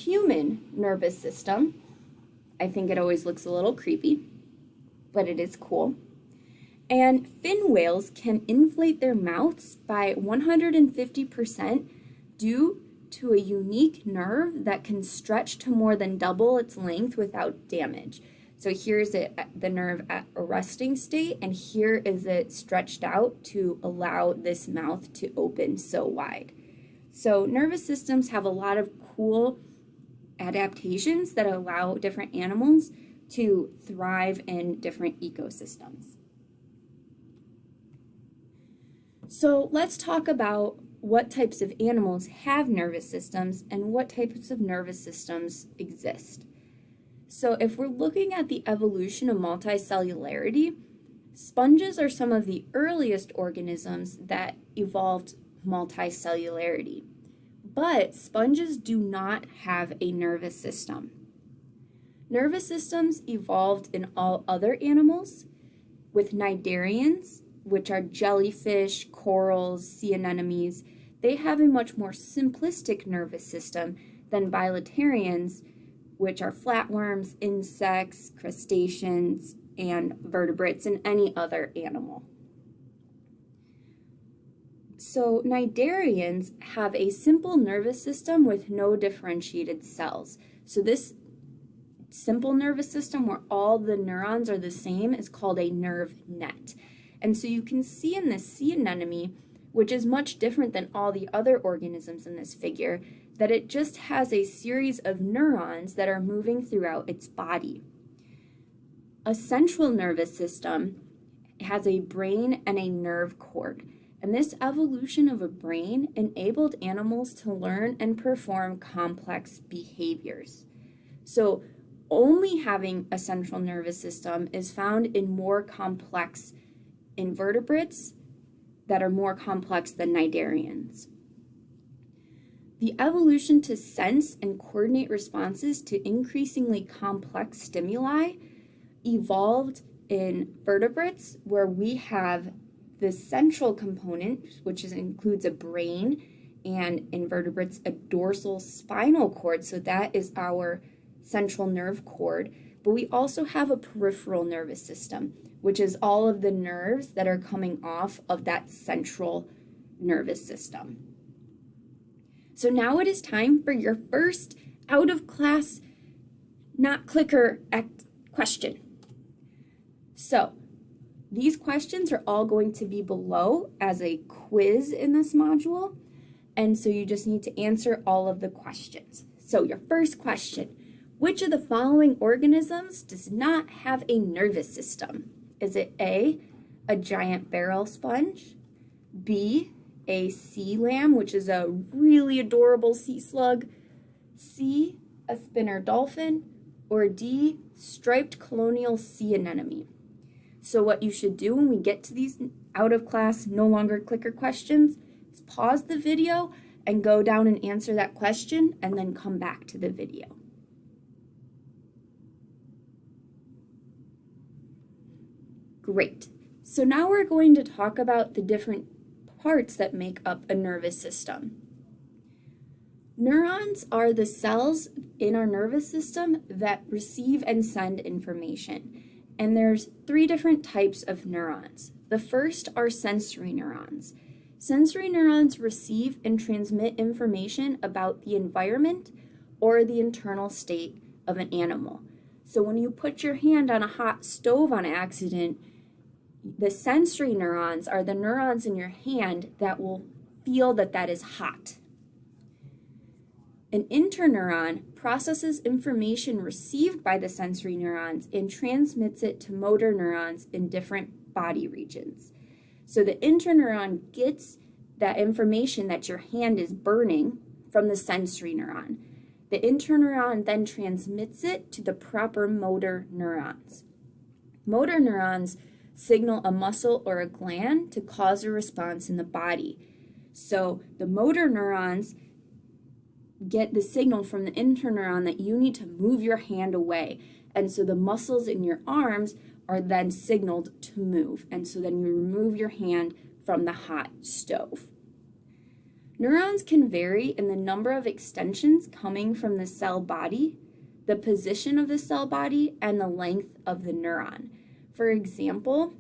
human nervous system, I think it always looks a little creepy, but it is cool. And fin whales can inflate their mouths by 150% due to a unique nerve that can stretch to more than double its length without damage. So here's the nerve at a resting state, and here is it stretched out to allow this mouth to open so wide. So nervous systems have a lot of cool adaptations that allow different animals to thrive in different ecosystems. So let's talk about what types of animals have nervous systems and what types of nervous systems exist. So if we're looking at the evolution of multicellularity, sponges are some of the earliest organisms that evolved multicellularity. But sponges do not have a nervous system. Nervous systems evolved in all other animals, with cnidarians, which are jellyfish, corals, sea anemones. They have a much more simplistic nervous system than bilaterians, which are flatworms, insects, crustaceans, and vertebrates, and any other animal. So cnidarians have a simple nervous system with no differentiated cells. So this simple nervous system where all the neurons are the same is called a nerve net. And so you can see in this sea anemone, which is much different than all the other organisms in this figure, that it just has a series of neurons that are moving throughout its body. A central nervous system has a brain and a nerve cord. And this evolution of a brain enabled animals to learn and perform complex behaviors. So only having a central nervous system is found in more complex invertebrates that are more complex than cnidarians. The evolution to sense and coordinate responses to increasingly complex stimuli evolved in vertebrates where we have the central component, which includes a brain, and in vertebrates a dorsal spinal cord, so that is our central nerve cord. But we also have a peripheral nervous system, which is all of the nerves that are coming off of that central nervous system. So now it is time for your first out of class, not clicker question. So these questions are all going to be below as a quiz in this module, and so you just need to answer all of the questions. So your first question, which of the following organisms does not have a nervous system? Is it A, a giant barrel sponge, B, a sea lamb, which is a really adorable sea slug, C, a spinner dolphin, or D, striped colonial sea anemone? So what you should do when we get to these out of class, no longer clicker questions is pause the video and go down and answer that question and then come back to the video. Great. So now we're going to talk about the different parts that make up a nervous system. Neurons are the cells in our nervous system that receive and send information. And there's 3 different types of neurons. The first are sensory neurons. Sensory neurons receive and transmit information about the environment or the internal state of an animal. So when you put your hand on a hot stove on accident, the sensory neurons are the neurons in your hand that will feel that that is hot. An interneuron processes information received by the sensory neurons and transmits it to motor neurons in different body regions. So the interneuron gets that information that your hand is burning from the sensory neuron. The interneuron then transmits it to the proper motor neurons. Motor neurons signal a muscle or a gland to cause a response in the body. So the motor neurons get the signal from the interneuron that you need to move your hand away. And so the muscles in your arms are then signaled to move. And so then you remove your hand from the hot stove. Neurons can vary in the number of extensions coming from the cell body, the position of the cell body, and the length of the neuron. For example,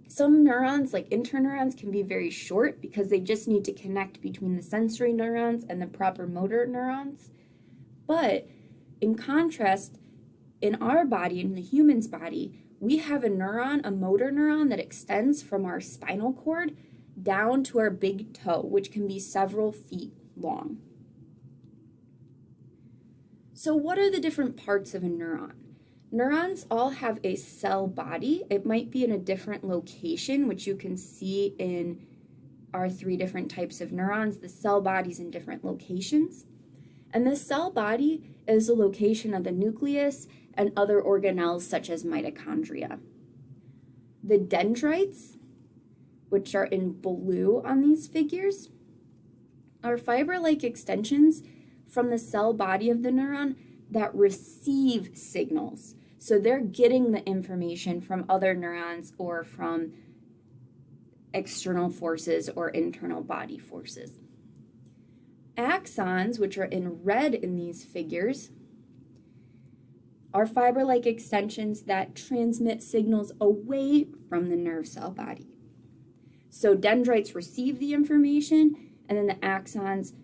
some neurons, like interneurons, can be very short because they just need to connect between the sensory neurons and the proper motor neurons. But in contrast, in our body, in the human's body, we have a neuron, a motor neuron that extends from our spinal cord down to our big toe, which can be several feet long. So what are the different parts of a neuron? Neurons all have a cell body. It might be in a different location, which you can see in our 3 different types of neurons, the cell bodies in different locations. And the cell body is the location of the nucleus and other organelles such as mitochondria. The dendrites, which are in blue on these figures, are fiber-like extensions from the cell body of the neuron that receive signals. So they're getting the information from other neurons or from external forces or internal body forces. Axons, which are in red in these figures, are fiber-like extensions that transmit signals away from the nerve cell body. So dendrites receive the information, and then the axons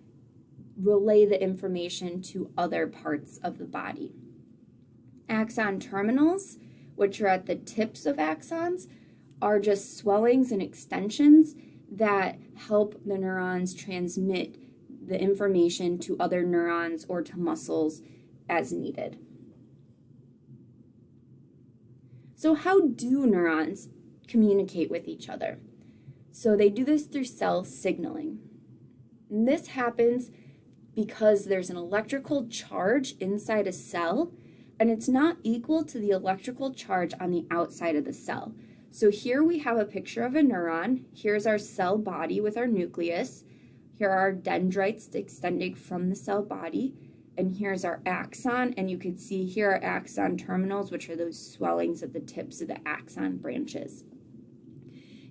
relay the information to other parts of the body. Axon terminals, which are at the tips of axons, are just swellings and extensions that help the neurons transmit the information to other neurons or to muscles as needed. So how do neurons communicate with each other? So they do this through cell signaling. And this happens because there's an electrical charge inside a cell, and it's not equal to the electrical charge on the outside of the cell. So here we have a picture of a neuron. Here's our cell body with our nucleus. Here are our dendrites extending from the cell body. And here's our axon, and you can see here are axon terminals, which are those swellings at the tips of the axon branches.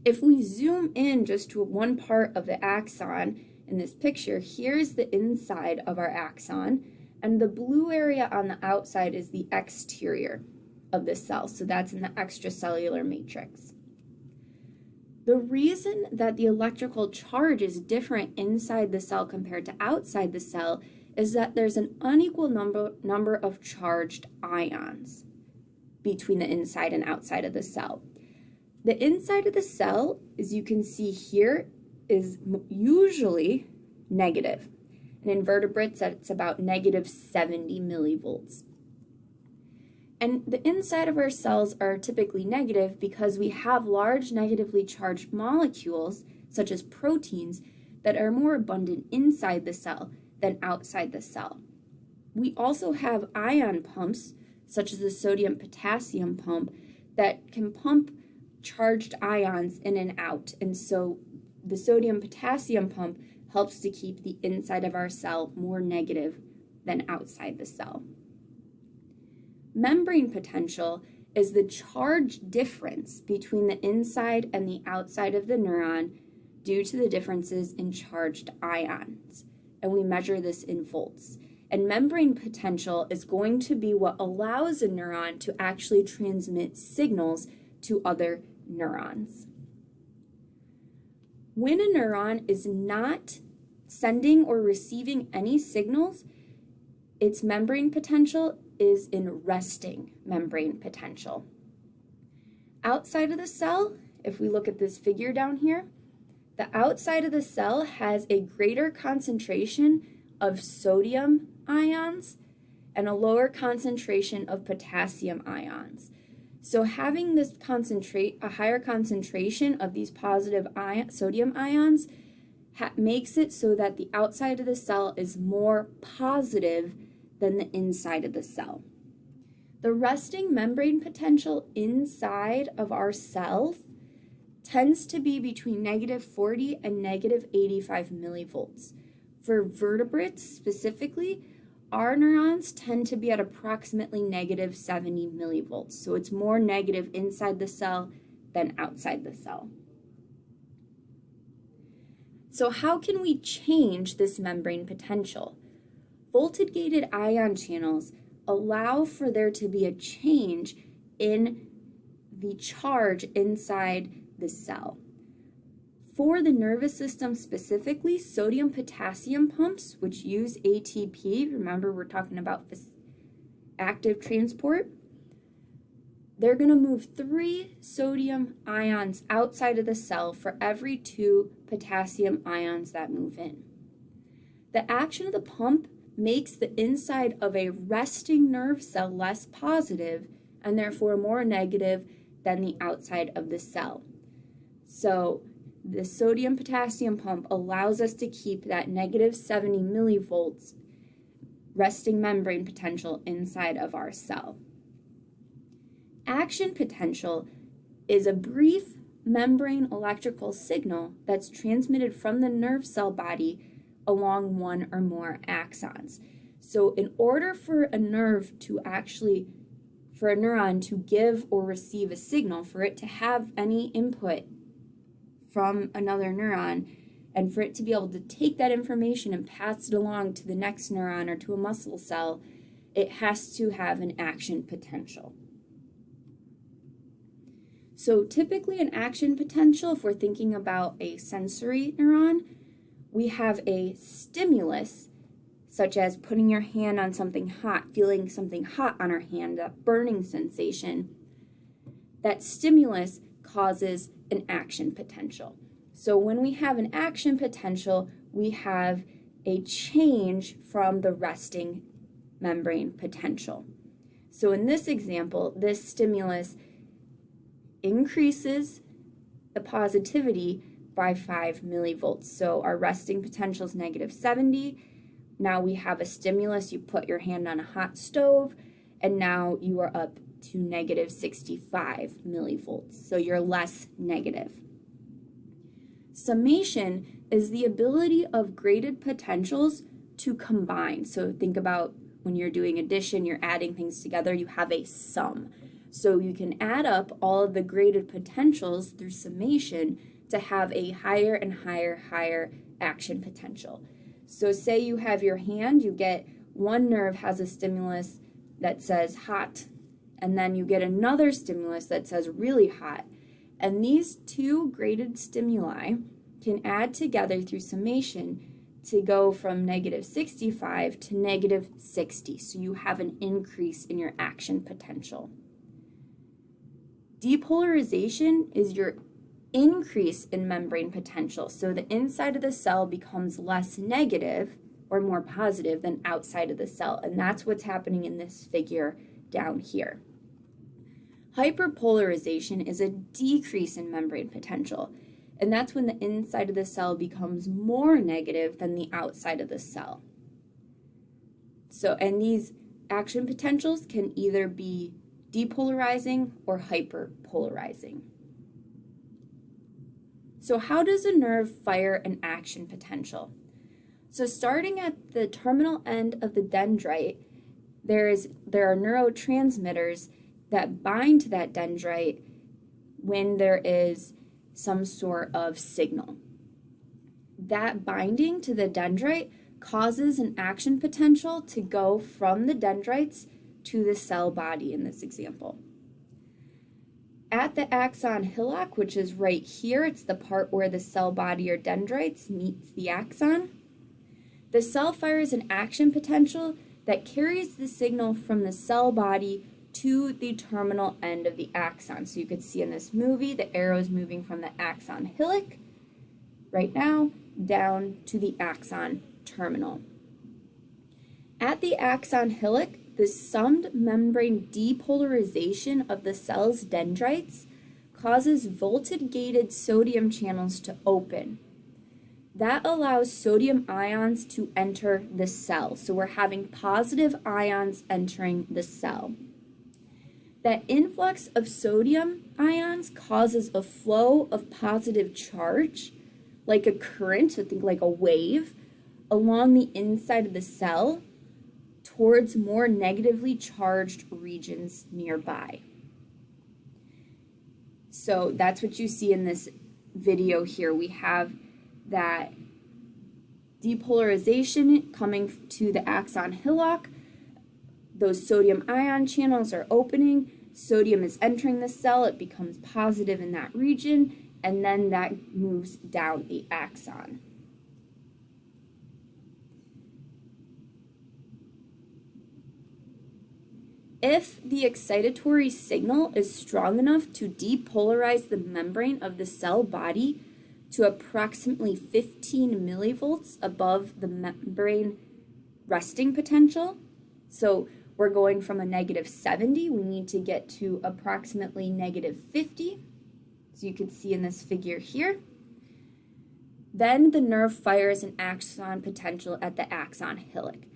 If we zoom in just to one part of the axon in this picture, here's the inside of our axon, and the blue area on the outside is the exterior of the cell, so that's in the extracellular matrix. The reason that the electrical charge is different inside the cell compared to outside the cell is that there's an unequal number of charged ions between the inside and outside of the cell. The inside of the cell, as you can see here, is usually negative. And in vertebrates, it's about negative 70 millivolts. And the inside of our cells are typically negative because we have large negatively charged molecules, such as proteins, that are more abundant inside the cell than outside the cell. We also have ion pumps, such as the sodium-potassium pump, that can pump charged ions in and out. And so the sodium-potassium pump helps to keep the inside of our cell more negative than outside the cell. Membrane potential is the charge difference between the inside and the outside of the neuron due to the differences in charged ions. And we measure this in volts. And membrane potential is going to be what allows a neuron to actually transmit signals to other neurons. When a neuron is not sending or receiving any signals, its membrane potential is in resting membrane potential. Outside of the cell, if we look at this figure down here, the outside of the cell has a greater concentration of sodium ions and a lower concentration of potassium ions. So having this a higher concentration of these positive sodium ions makes it so that the outside of the cell is more positive than the inside of the cell. The resting membrane potential inside of our cell tends to be between negative 40 and negative 85 millivolts. For vertebrates specifically, our neurons tend to be at approximately negative 70 millivolts. So it's more negative inside the cell than outside the cell. So how can we change this membrane potential? Voltage-gated ion channels allow for there to be a change in the charge inside the cell. For the nervous system specifically, sodium-potassium pumps, which use ATP, remember we're talking about active transport, they're going to move 3 sodium ions outside of the cell for every 2 potassium ions that move in. The action of the pump makes the inside of a resting nerve cell less positive and therefore more negative than the outside of the cell. So the sodium-potassium pump allows us to keep that negative 70 millivolts resting membrane potential inside of our cell. Action potential is a brief membrane electrical signal that's transmitted from the nerve cell body along one or more axons. So in order for a neuron to give or receive a signal, for it to have any input from another neuron, and for it to be able to take that information and pass it along to the next neuron or to a muscle cell, it has to have an action potential. So typically an action potential, if we're thinking about a sensory neuron, we have a stimulus, such as putting your hand on something hot, feeling something hot on our hand, that burning sensation. That stimulus causes an action potential. So when we have an action potential, we have a change from the resting membrane potential. So in this example, this stimulus increases the positivity by 5 millivolts. So our resting potential is negative 70. Now we have a stimulus, you put your hand on a hot stove, and now you are up to negative 65 millivolts. So you're less negative. Summation is the ability of graded potentials to combine. So think about when you're doing addition, you're adding things together, you have a sum. So you can add up all of the graded potentials through summation to have a higher and higher action potential. So say you have your hand, you get one nerve has a stimulus that says hot, and then you get another stimulus that says really hot. And these two graded stimuli can add together through summation to go from negative 65 to negative 60. So you have an increase in your action potential. Depolarization is your increase in membrane potential. So the inside of the cell becomes less negative or more positive than outside of the cell. And that's what's happening in this figure down here. Hyperpolarization is a decrease in membrane potential. And that's when the inside of the cell becomes more negative than the outside of the cell. So, and these action potentials can either be depolarizing or hyperpolarizing. So how does a nerve fire an action potential? So starting at the terminal end of the dendrite, there are neurotransmitters that bind to that dendrite when there is some sort of signal. That binding to the dendrite causes an action potential to go from the dendrites to the cell body in this example. At the axon hillock, which is right here, it's the part where the cell body or dendrites meets the axon, the cell fires an action potential that carries the signal from the cell body to the terminal end of the axon. So you could see in this movie, the arrow is moving from the axon hillock right now down to the axon terminal. At the axon hillock, the summed membrane depolarization of the cell's dendrites causes voltage-gated sodium channels to open. That allows sodium ions to enter the cell. So we're having positive ions entering the cell. That influx of sodium ions causes a flow of positive charge, like a current, so think like a wave, along the inside of the cell towards more negatively charged regions nearby. So that's what you see in this video here. We have that Depolarization coming to the axon hillock. Those sodium ion channels are opening. Sodium is entering the cell. It becomes positive in that region, and then that moves down the axon. If the excitatory signal is strong enough to depolarize the membrane of the cell body to approximately 15 millivolts above the membrane resting potential, so we're going from a -70, we need to get to approximately -50, so you can see in this figure here. Then the nerve fires an axon potential at the axon hillock.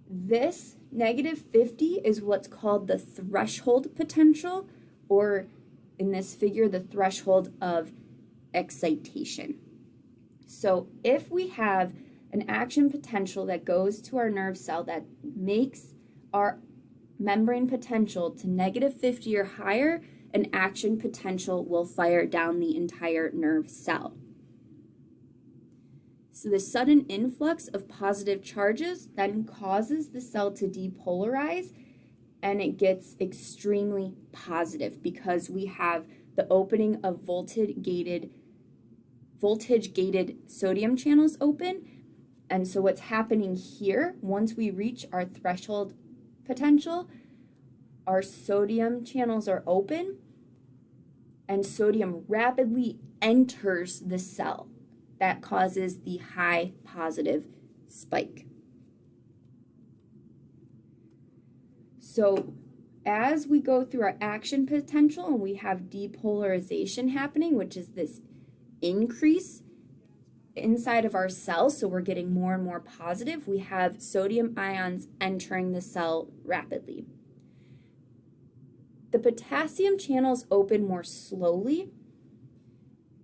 This -50 is what's called the threshold potential, or in this figure, the threshold of excitation. So if we have an action potential that goes to our nerve cell that makes our membrane potential to -50 or higher, an action potential will fire down the entire nerve cell. So the sudden influx of positive charges then causes the cell to depolarize, and it gets extremely positive because we have the opening of voltage-gated sodium channels open. And so what's happening here, once we reach our threshold potential, our sodium channels are open, and sodium rapidly enters the cell. That causes the high positive spike. So as we go through our action potential and we have depolarization happening, which is this increase inside of our cell, so we're getting more and more positive, we have sodium ions entering the cell rapidly. The potassium channels open more slowly,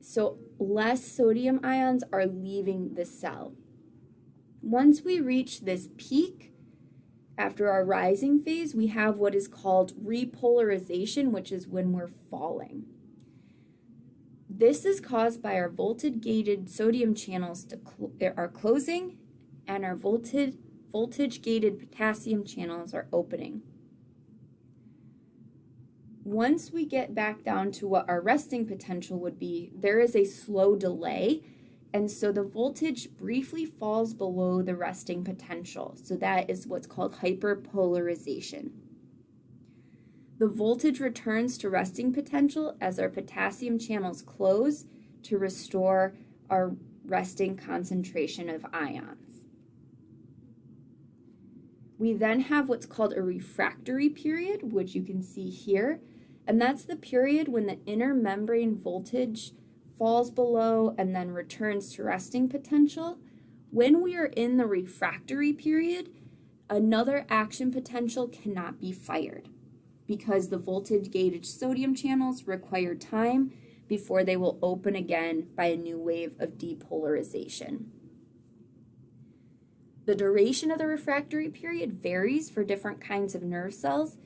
so less sodium ions are leaving the cell. Once we reach this peak, after our rising phase, we have what is called repolarization, which is when we're falling. This is caused by our voltage-gated sodium channels are closing, and our voltage-gated potassium channels are opening. Once we get back down to what our resting potential would be, there is a slow delay, and so the voltage briefly falls below the resting potential. So that is what's called hyperpolarization. The voltage returns to resting potential as our potassium channels close to restore our resting concentration of ions. We then have what's called a refractory period, which you can see here. And that's the period when the inner membrane voltage falls below and then returns to resting potential. When we are in the refractory period, another action potential cannot be fired because the voltage-gated sodium channels require time before they will open again by a new wave of depolarization. The duration of the refractory period varies for different kinds of nerve cells,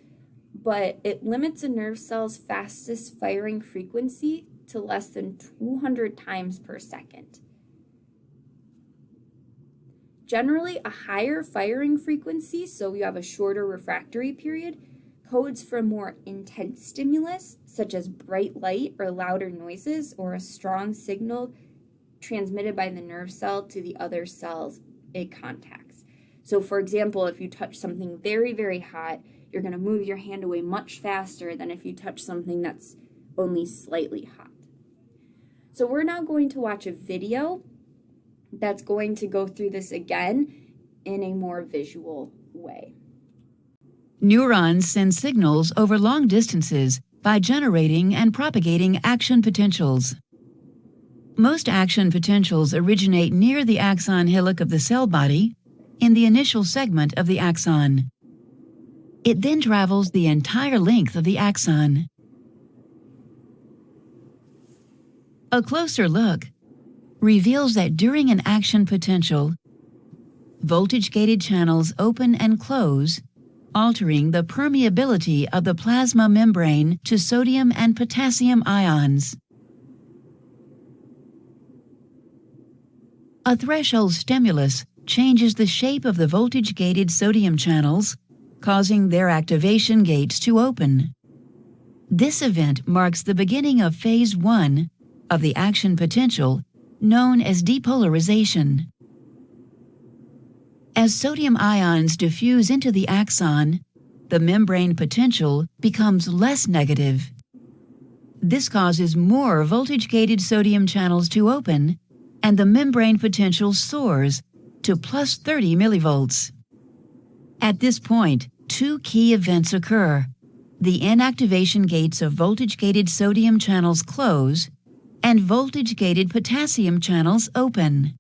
but it limits a nerve cell's fastest firing frequency to less than 200 times per second. Generally, a higher firing frequency, so you have a shorter refractory period, codes for more intense stimulus, such as bright light or louder noises, or a strong signal transmitted by the nerve cell to the other cells it contacts. So for example, if you touch something very, very hot, you're going to move your hand away much faster than if you touch something that's only slightly hot. So we're now going to watch a video that's going to go through this again in a more visual way. Neurons send signals over long distances by generating and propagating action potentials. Most action potentials originate near the axon hillock of the cell body in the initial segment of the axon. It then travels the entire length of the axon. A closer look reveals that during an action potential, voltage-gated channels open and close, altering the permeability of the plasma membrane to sodium and potassium ions. A threshold stimulus changes the shape of the voltage-gated sodium channels, causing their activation gates to open. This event marks the beginning of phase 1 of the action potential, known as depolarization. As sodium ions diffuse into the axon, the membrane potential becomes less negative. This causes more voltage-gated sodium channels to open, and the membrane potential soars to plus 30 millivolts. At this point, two key events occur. The inactivation gates of voltage-gated sodium channels close, and voltage-gated potassium channels open.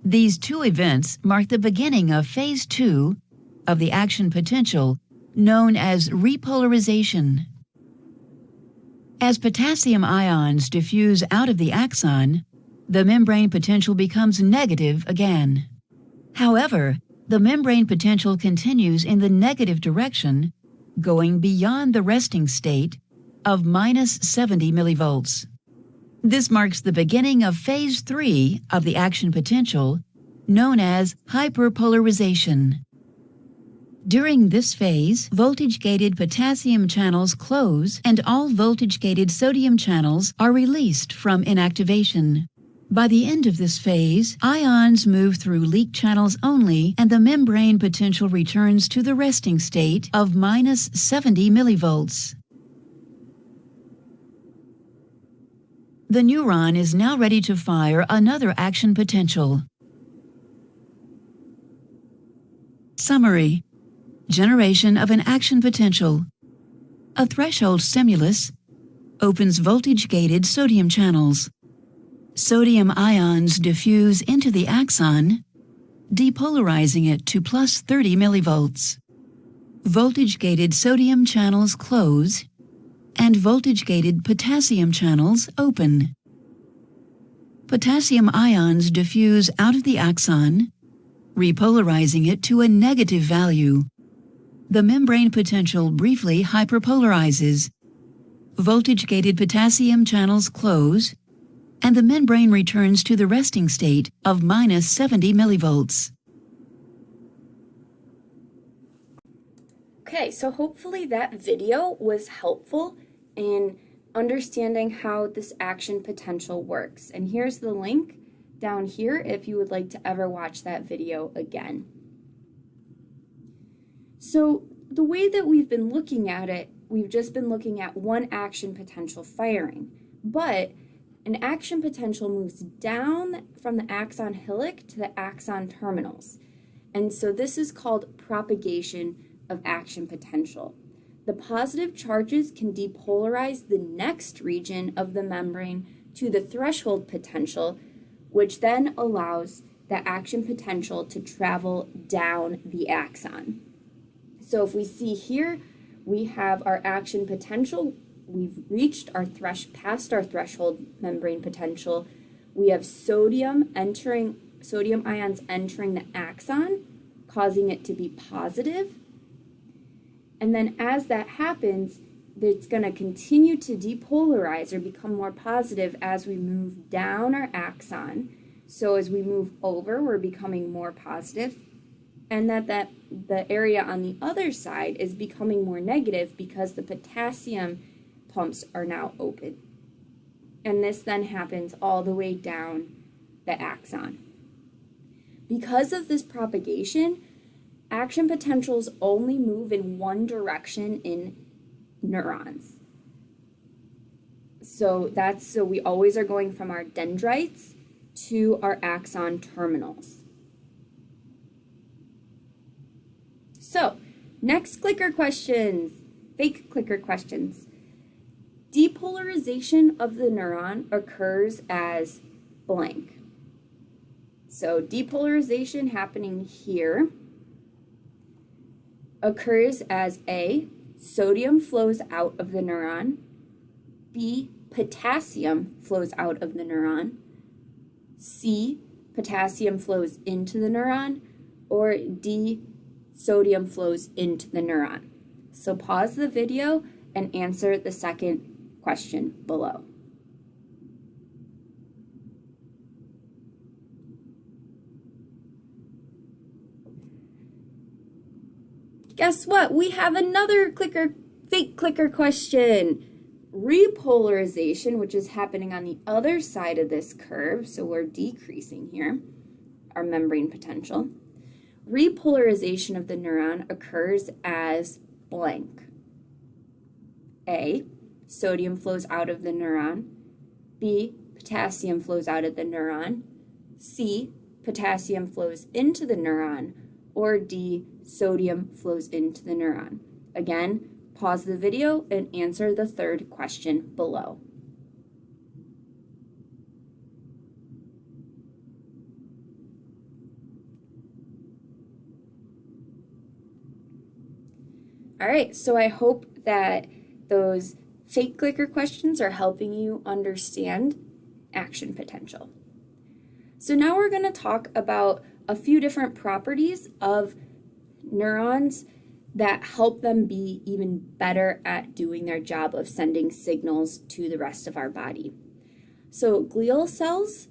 These two events mark the beginning of phase 2 of the action potential, known as repolarization. As potassium ions diffuse out of the axon, the membrane potential becomes negative again. However, the membrane potential continues in the negative direction, going beyond the resting state of minus 70 millivolts. This marks the beginning of phase 3 of the action potential, known as hyperpolarization. During this phase, voltage-gated potassium channels close and all voltage-gated sodium channels are released from inactivation. By the end of this phase, ions move through leak channels only and the membrane potential returns to the resting state of minus 70 millivolts. The neuron is now ready to fire another action potential. Summary: generation of an action potential. A threshold stimulus opens voltage-gated sodium channels. Sodium ions diffuse into the axon, depolarizing it to plus 30 millivolts. Voltage-gated sodium channels close, and voltage-gated potassium channels open. Potassium ions diffuse out of the axon, repolarizing it to a negative value. The membrane potential briefly hyperpolarizes. Voltage-gated potassium channels close, and the membrane returns to the resting state of minus 70 millivolts. Okay, so hopefully that video was helpful in understanding how this action potential works. And here's the link down here if you would like to ever watch that video again. So the way that we've been looking at it, we've just been looking at one action potential firing, but an action potential moves down from the axon hillock to the axon terminals. And so this is called propagation of action potential. The positive charges can depolarize the next region of the membrane to the threshold potential, which then allows the action potential to travel down the axon. So if we see here, we have our action potential. We've reached our past our threshold membrane potential. We have sodium ions entering the axon, causing it to be positive. And then as that happens, it's going to continue to depolarize or become more positive as we move down our axon. So as we move over, we're becoming more positive, and that the area on the other side is becoming more negative because the potassium pumps are now open. And this then happens all the way down the axon. Because of this propagation, action potentials only move in one direction in neurons. So we always are going from our dendrites to our axon terminals. So, next clicker questions, fake clicker questions. Depolarization of the neuron occurs as blank. So depolarization happening here occurs as A, sodium flows out of the neuron, B, potassium flows out of the neuron, C, potassium flows into the neuron, or D, sodium flows into the neuron. So pause the video and answer the second question below. guess what? We have another fake clicker question. Repolarization, which is happening on the other side of this curve, so we're decreasing here, our membrane potential. Repolarization of the neuron occurs as blank. A, sodium flows out of the neuron. B, potassium flows out of the neuron. C, potassium flows into the neuron. Or D, sodium flows into the neuron. Again, pause the video and answer the third question below. All right, so I hope that those fake clicker questions are helping you understand action potential. So now we're going to talk about a few different properties of neurons that help them be even better at doing their job of sending signals to the rest of our body. So glial cells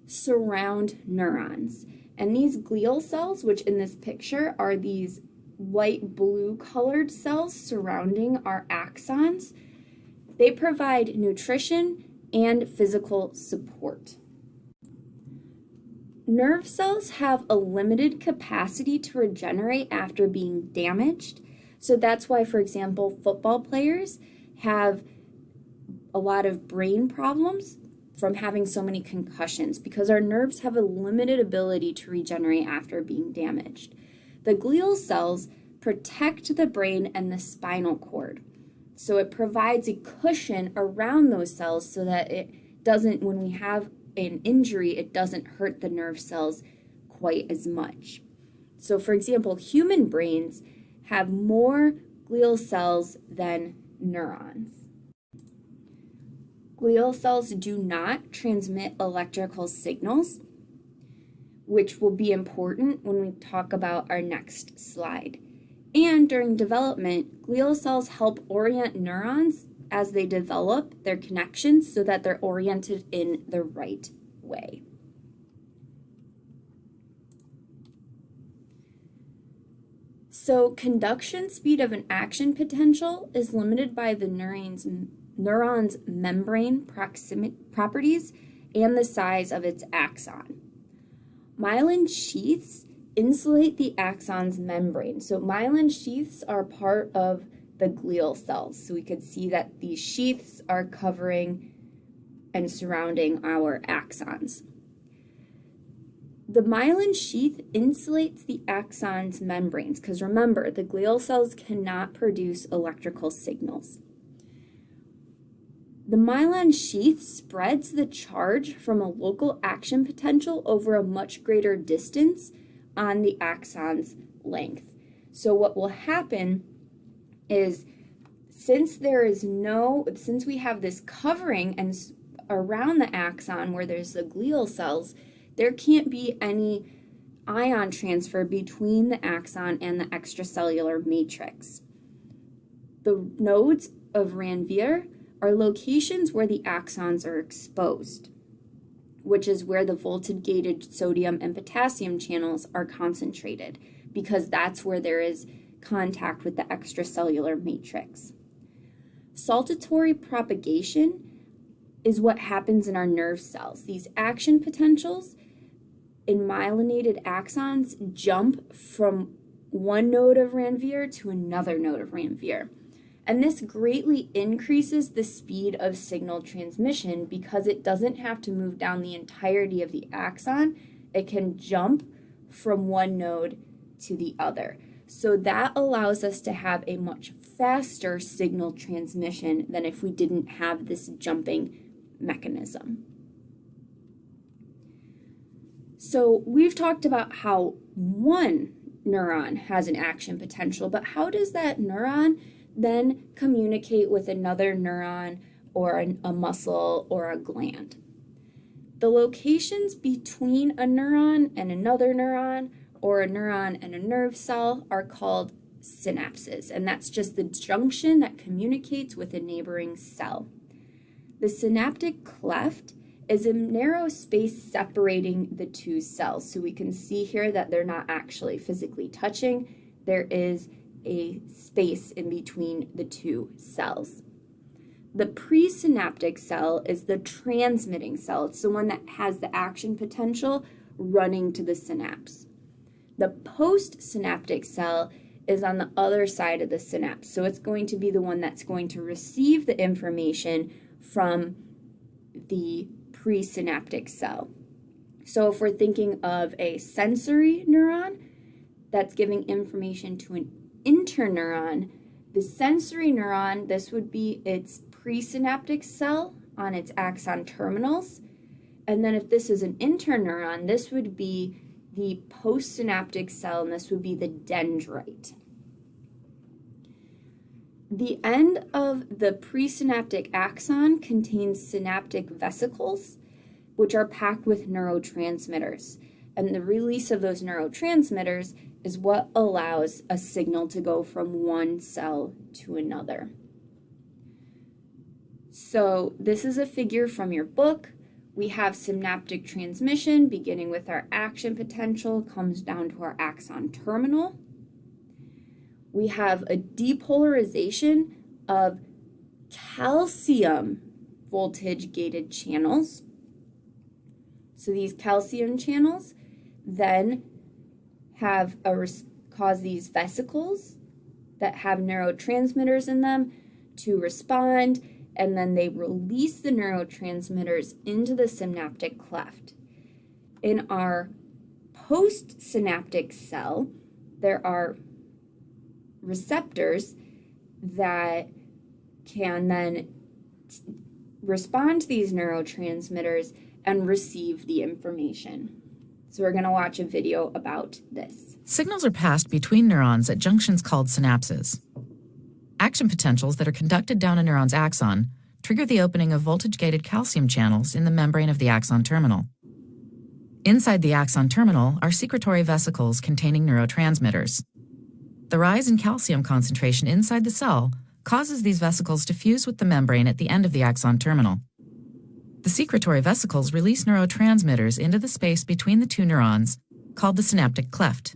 surround neurons, and these glial cells, which in this picture are these light blue colored cells surrounding our axons, they provide nutrition and physical support. Nerve cells have a limited capacity to regenerate after being damaged. So that's why, for example, football players have a lot of brain problems from having so many concussions, because our nerves have a limited ability to regenerate after being damaged. The glial cells protect the brain and the spinal cord. So it provides a cushion around those cells so that it doesn't, when we have an injury, it doesn't hurt the nerve cells quite as much. So for example, human brains have more glial cells than neurons. Glial cells do not transmit electrical signals, which will be important when we talk about our next slide. And during development, glial cells help orient neurons as they develop their connections so that they're oriented in the right way. So conduction speed of an action potential is limited by the neuron's membrane properties and the size of its axon. Myelin sheaths insulate the axon's membrane. So myelin sheaths are part of the glial cells. So we could see that these sheaths are covering and surrounding our axons. The myelin sheath insulates the axon's membranes, because remember, the glial cells cannot produce electrical signals. The myelin sheath spreads the charge from a local action potential over a much greater distance on the axon's length. So what will happen is, since we have this covering and around the axon where there's the glial cells, there can't be any ion transfer between the axon and the extracellular matrix. The nodes of Ranvier are locations where the axons are exposed, which is where the voltage-gated sodium and potassium channels are concentrated, because that's where there is contact with the extracellular matrix. Saltatory propagation is what happens in our nerve cells. These action potentials in myelinated axons jump from one node of Ranvier to another node of Ranvier. And this greatly increases the speed of signal transmission because it doesn't have to move down the entirety of the axon. It can jump from one node to the other. So that allows us to have a much faster signal transmission than if we didn't have this jumping mechanism. So we've talked about how one neuron has an action potential, but how does that neuron then communicate with another neuron or a muscle or a gland? The locations between a neuron and another neuron, or a neuron and a nerve cell, are called synapses, and that's just the junction that communicates with a neighboring cell. The synaptic cleft is a narrow space separating the two cells. So we can see here that they're not actually physically touching. There is a space in between the two cells. The presynaptic cell is the transmitting cell. It's the one that has the action potential running to the synapse. The postsynaptic cell is on the other side of the synapse. So it's going to be the one that's going to receive the information from the presynaptic cell. So if we're thinking of a sensory neuron that's giving information to an interneuron, the sensory neuron, this would be its presynaptic cell on its axon terminals. And then if this is an interneuron, this would be the postsynaptic cell, and this would be the dendrite. The end of the presynaptic axon contains synaptic vesicles, which are packed with neurotransmitters. And the release of those neurotransmitters is what allows a signal to go from one cell to another. So this is a figure from your book. We have synaptic transmission beginning with our action potential, comes down to our axon terminal. We have a depolarization of calcium voltage gated channels. So these calcium channels then have cause these vesicles that have neurotransmitters in them to respond, and then they release the neurotransmitters into the synaptic cleft. In our postsynaptic cell, there are receptors that can then respond to these neurotransmitters and receive the information. So we're going to watch a video about this. Signals are passed between neurons at junctions called synapses. Action potentials that are conducted down a neuron's axon trigger the opening of voltage-gated calcium channels in the membrane of the axon terminal. Inside the axon terminal are secretory vesicles containing neurotransmitters. The rise in calcium concentration inside the cell causes these vesicles to fuse with the membrane at the end of the axon terminal. The secretory vesicles release neurotransmitters into the space between the two neurons, called the synaptic cleft.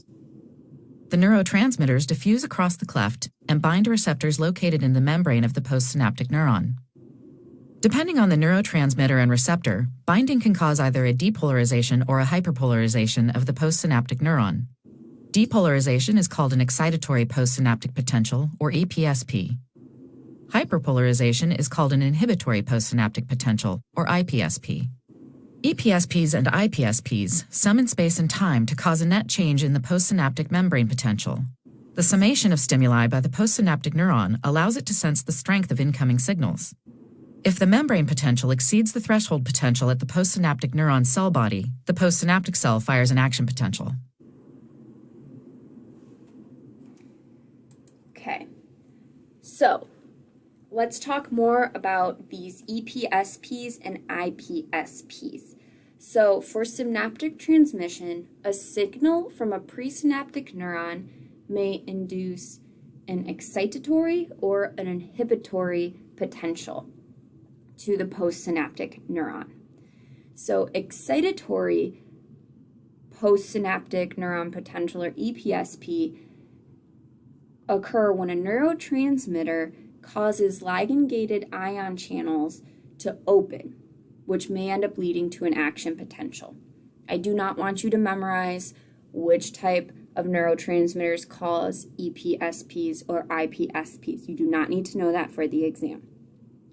The neurotransmitters diffuse across the cleft and bind to receptors located in the membrane of the postsynaptic neuron. Depending on the neurotransmitter and receptor, binding can cause either a depolarization or a hyperpolarization of the postsynaptic neuron. Depolarization is called an excitatory postsynaptic potential, or EPSP. Hyperpolarization is called an inhibitory postsynaptic potential, or IPSP. EPSPs and IPSPs sum in space and time to cause a net change in the postsynaptic membrane potential. The summation of stimuli by the postsynaptic neuron allows it to sense the strength of incoming signals. If the membrane potential exceeds the threshold potential at the postsynaptic neuron cell body, the postsynaptic cell fires an action potential. Okay, so let's talk more about these EPSPs and IPSPs. So for synaptic transmission, a signal from a presynaptic neuron may induce an excitatory or an inhibitory potential to the postsynaptic neuron. So excitatory postsynaptic neuron potential, or EPSP, occur when a neurotransmitter causes ligand-gated ion channels to open, which may end up leading to an action potential. I do not want you to memorize which type of neurotransmitters cause EPSPs or IPSPs. You do not need to know that for the exam.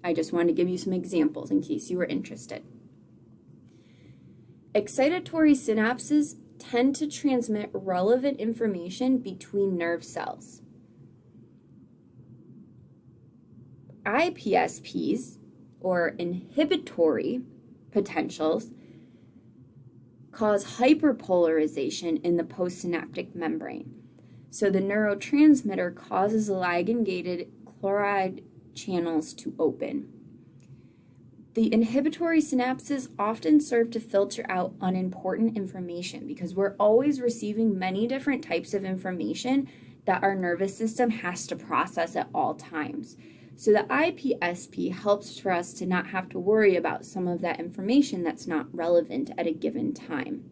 I just want to give you some examples in case you were interested. Excitatory synapses tend to transmit relevant information between nerve cells. IPSPs, or inhibitory potentials, cause hyperpolarization in the postsynaptic membrane. So the neurotransmitter causes the ligand-gated chloride channels to open. The inhibitory synapses often serve to filter out unimportant information because we're always receiving many different types of information that our nervous system has to process at all times. So the IPSP helps for us to not have to worry about some of that information that's not relevant at a given time.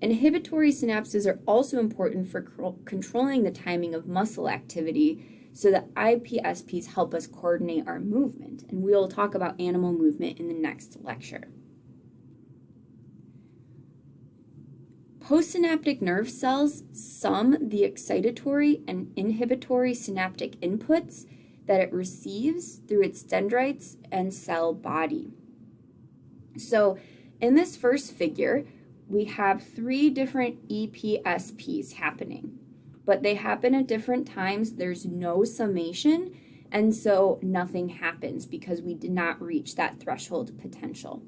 Inhibitory synapses are also important for controlling the timing of muscle activity, so the IPSPs help us coordinate our movement, and we'll talk about animal movement in the next lecture. Postsynaptic nerve cells sum the excitatory and inhibitory synaptic inputs that it receives through its dendrites and cell body. So in this first figure, we have 3 different EPSPs happening, but they happen at different times. There's no summation, and so nothing happens because we did not reach that threshold potential.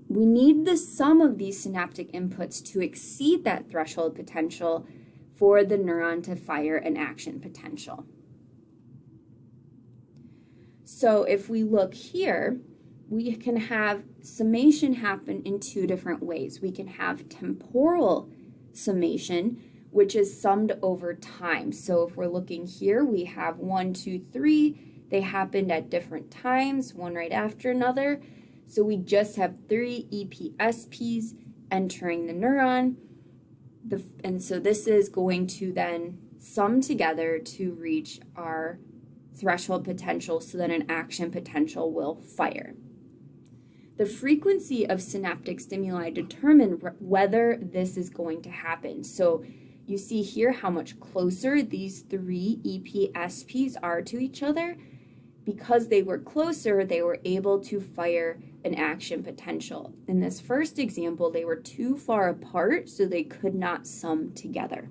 We need the sum of these synaptic inputs to exceed that threshold potential for the neuron to fire an action potential. So if we look here, we can have summation happen in 2 different ways. We can have temporal summation, which is summed over time. So if we're looking here, we have 1, 2, 3. They happened at different times, one right after another. So we just have 3 EPSPs entering the neuron. And so this is going to then sum together to reach our threshold potential so that an action potential will fire. The frequency of synaptic stimuli determine whether this is going to happen. So you see here how much closer these 3 EPSPs are to each other. Because they were closer, they were able to fire an action potential. In this first example, they were too far apart, so they could not sum together.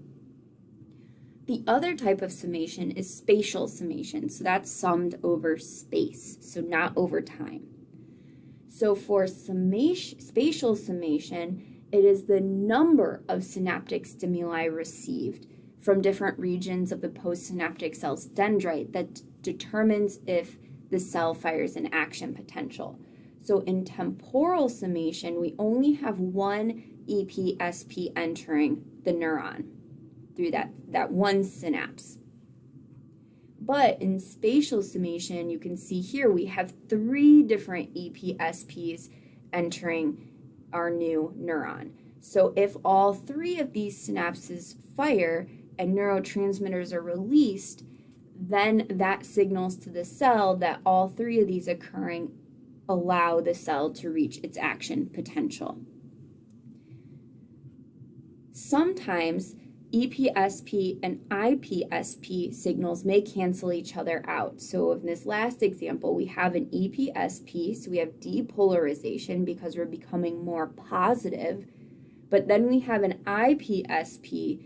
The other type of summation is spatial summation, so that's summed over space, so not over time. So for spatial summation, it is the number of synaptic stimuli received from different regions of the postsynaptic cell's dendrite that determines if the cell fires an action potential. So in temporal summation, we only have 1 EPSP entering the neuron through that one synapse. But in spatial summation, you can see here we have 3 different EPSPs entering our new neuron. So if all 3 of these synapses fire and neurotransmitters are released, then that signals to the cell that all 3 of these occurring allow the cell to reach its action potential. Sometimes EPSP and IPSP signals may cancel each other out. So in this last example, we have an EPSP, so we have depolarization because we're becoming more positive, but then we have an IPSP,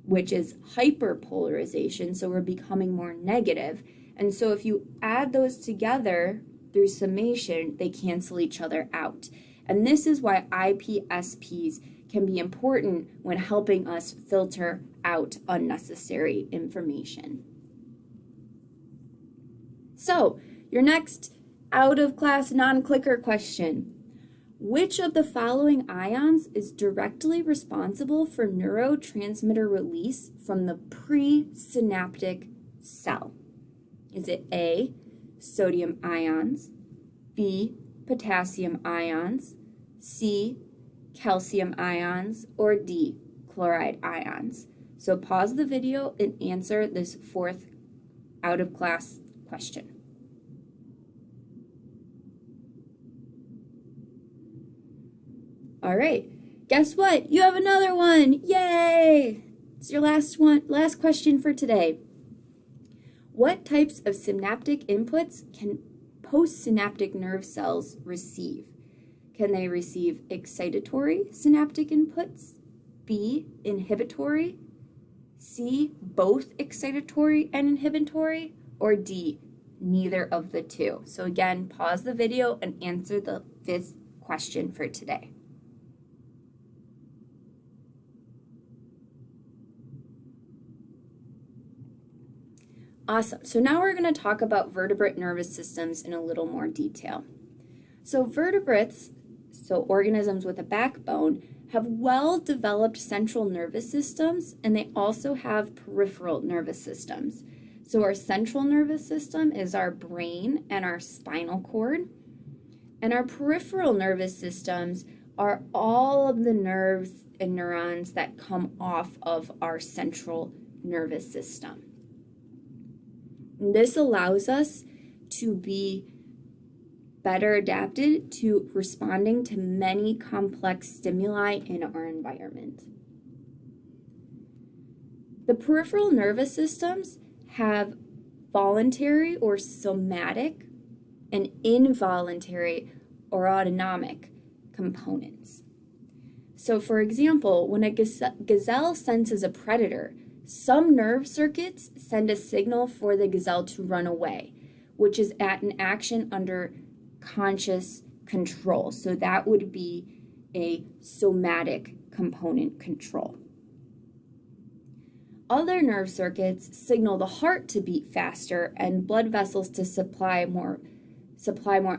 which is hyperpolarization, so we're becoming more negative. And so if you add those together through summation, they cancel each other out. And this is why IPSPs can be important when helping us filter out unnecessary information. So, your next out-of-class non-clicker question. Which of the following ions is directly responsible for neurotransmitter release from the presynaptic cell? Is it A, sodium ions, B, potassium ions, C, calcium ions, or D, chloride ions? So pause the video and answer this 4th out-of-class question. All right, guess what? You have another one. Yay! It's your last question for today. What types of synaptic inputs can postsynaptic nerve cells receive? Can they receive excitatory synaptic inputs, B, inhibitory, C, both excitatory and inhibitory, or D, neither of the 2? So again, pause the video and answer the 5th question for today. Awesome. So now we're going to talk about vertebrate nervous systems in a little more detail. So vertebrates, so organisms with a backbone, have well-developed central nervous systems, and they also have peripheral nervous systems. So our central nervous system is our brain and our spinal cord. And our peripheral nervous systems are all of the nerves and neurons that come off of our central nervous system. And this allows us to be better adapted to responding to many complex stimuli in our environment. The peripheral nervous systems have voluntary or somatic and involuntary or autonomic components. So for example, when a gazelle senses a predator, some nerve circuits send a signal for the gazelle to run away, which is at an action under conscious control. So that would be a somatic component control. Other nerve circuits signal the heart to beat faster and blood vessels to supply more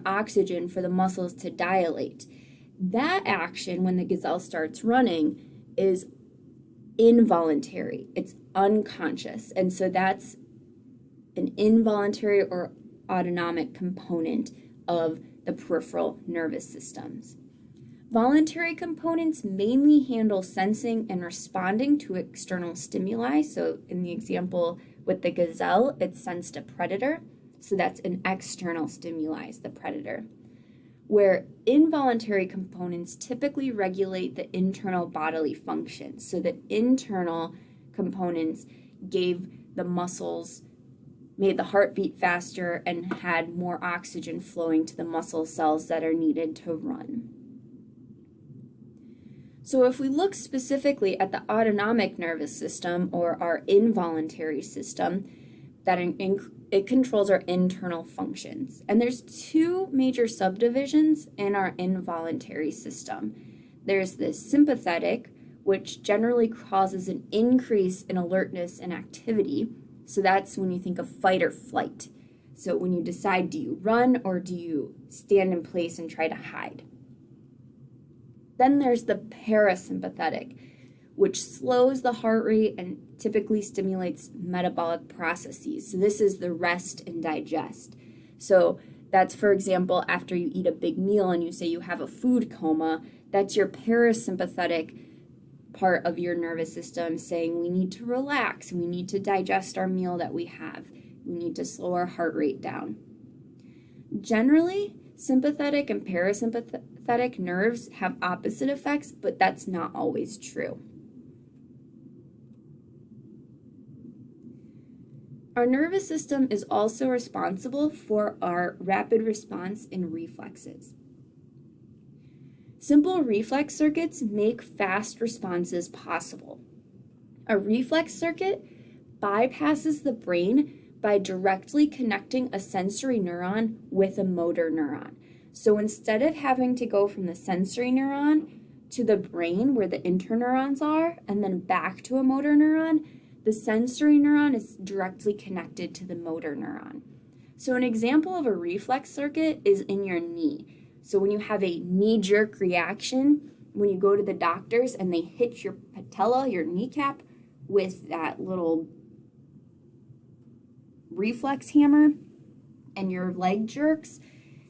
oxygen for the muscles to dilate. That action, when the gazelle starts running, is involuntary. It's unconscious. And so that's an involuntary or autonomic component of the peripheral nervous systems. Voluntary components mainly handle sensing and responding to external stimuli. So in the example with the gazelle, it sensed a predator. So that's an external stimuli, the predator. Where involuntary components typically regulate the internal bodily functions. So the internal components gave the muscles, made the heart beat faster, and had more oxygen flowing to the muscle cells that are needed to run. So if we look specifically at the autonomic nervous system, or our involuntary system, that it controls our internal functions. And there's two major subdivisions in our involuntary system. There's the sympathetic, which generally causes an increase in alertness and activity. So that's when you think of fight or flight. So when you decide, do you run or do you stand in place and try to hide? Then there's the parasympathetic, which slows the heart rate and typically stimulates metabolic processes. So this is the rest and digest. So that's, for example, after you eat a big meal and you say you have a food coma, that's your parasympathetic part of your nervous system saying we need to relax, we need to digest our meal that we have, we need to slow our heart rate down. Generally, sympathetic and parasympathetic nerves have opposite effects, but that's not always true. Our nervous system is also responsible for our rapid response in reflexes. Simple reflex circuits make fast responses possible. A reflex circuit bypasses the brain by directly connecting a sensory neuron with a motor neuron. So instead of having to go from the sensory neuron to the brain where the interneurons are and then back to a motor neuron, the sensory neuron is directly connected to the motor neuron. So an example of a reflex circuit is in your knee. So when you have a knee-jerk reaction, when you go to the doctors and they hit your patella, your kneecap, with that little reflex hammer and your leg jerks,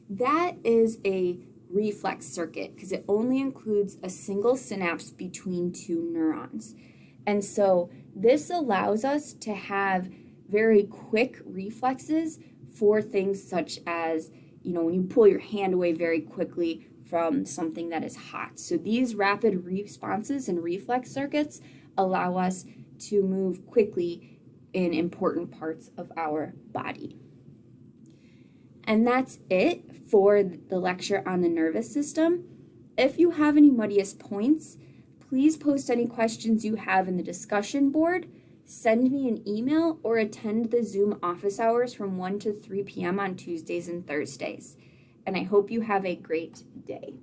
that is a reflex circuit because it only includes a single synapse between two neurons. And so this allows us to have very quick reflexes for things such as, when you pull your hand away very quickly from something that is hot. So these rapid responses and reflex circuits allow us to move quickly in important parts of our body. And that's it for the lecture on the nervous system. If you have any muddiest points, please post any questions you have in the discussion board, send me an email, or attend the Zoom office hours from 1 to 3 p.m. on Tuesdays and Thursdays. And I hope you have a great day.